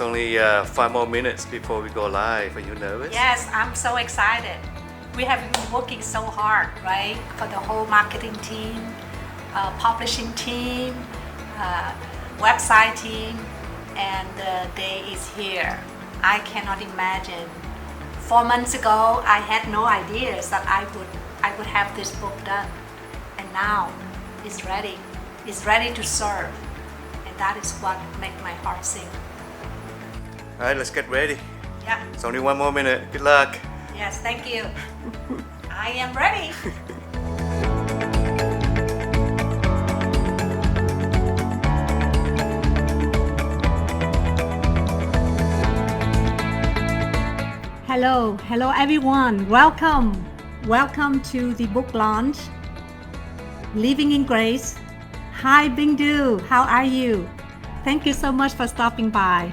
It's only 5 more minutes before we go live. Are you nervous? Yes, I'm so excited. We have been working so hard, right? For the whole marketing team, publishing team, website team, and the day is here. I cannot imagine. 4 months ago, I had no ideas that I would have this book done. And now it's ready. It's ready to serve. And that is what makes my heart sing. All right, let's get ready. Yeah. It's only 1 more minute. Good luck. Yes, thank you. I am ready. Hello everyone. Welcome to the book launch, Living in Grace. Hi Bingdu, how are you? Thank you so much for stopping by.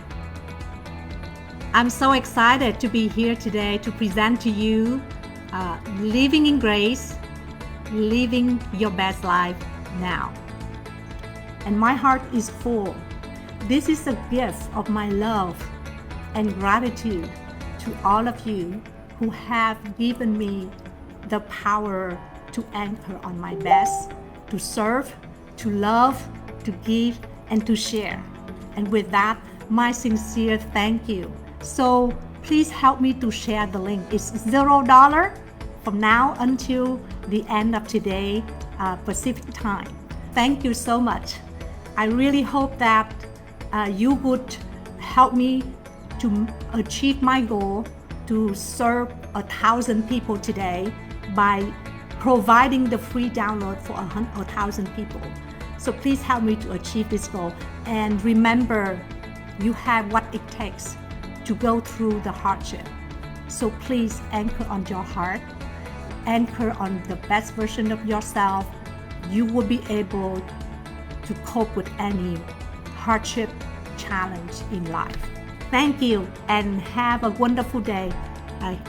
I'm so excited to be here today to present to you Living in Grace, Living Your Best Life Now. And my heart is full. This is a gift of my love and gratitude to all of you who have given me the power to anchor on my best, to serve, to love, to give, and to share. And with that, my sincere thank you. So please help me to share the link. It's $0 from now until the end of today, Pacific time. Thank you so much. I really hope that you would help me to achieve my goal to serve 1,000 people today by providing the free download for 1,000 people. So please help me to achieve this goal. And remember, you have what it takes to go through the hardship. So please anchor on your heart, anchor on the best version of yourself. You will be able to cope with any hardship, challenge in life. Thank you and have a wonderful day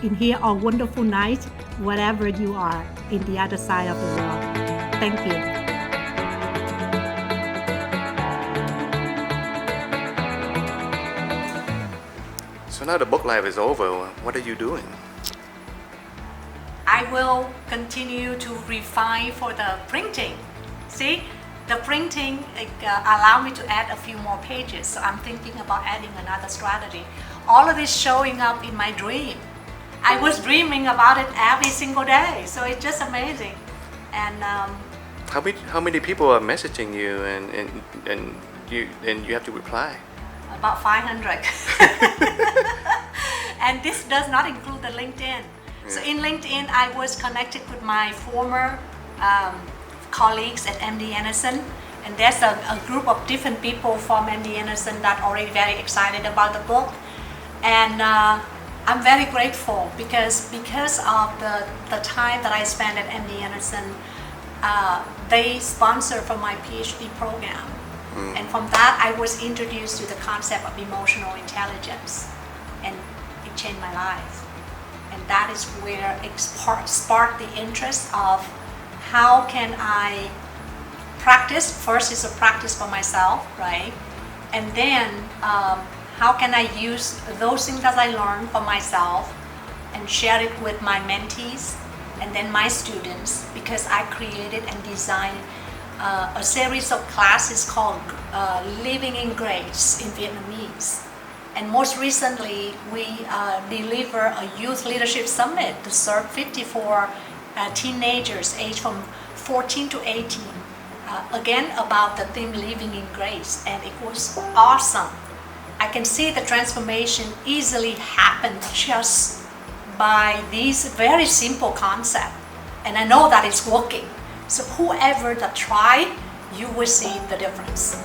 in here or wonderful night, wherever you are in the other side of the world. Thank you. So now the book live is over. What are you doing? I will continue to refine for the printing. See, the printing allow me to add a few more pages. So I'm thinking about adding another strategy. All of this showing up in my dream. I was dreaming about it every single day. So it's just amazing. And How many people are messaging you and you have to reply? about 500. And this does not include the LinkedIn. So in LinkedIn, I was connected with my former colleagues at MD Anderson, and there's a group of different people from MD Anderson that are already very excited about the book. And I'm very grateful because of the time that I spent at MD Anderson, they sponsor for my PhD program. And from that, I was introduced to the concept of emotional intelligence, and it changed my life. And that is where it sparked the interest of how can I practice. First is a practice for myself, right? And then how can I use those things that I learned for myself and share it with my mentees and then my students, because I created and designed a series of classes called Living in Grace in Vietnamese. And most recently, we deliver a youth leadership summit to serve 54 teenagers aged from 14 to 18. Again, about the theme Living in Grace, and it was awesome. I can see the transformation easily happen just by these very simple concepts. And I know that it's working. So whoever that try, you will see the difference.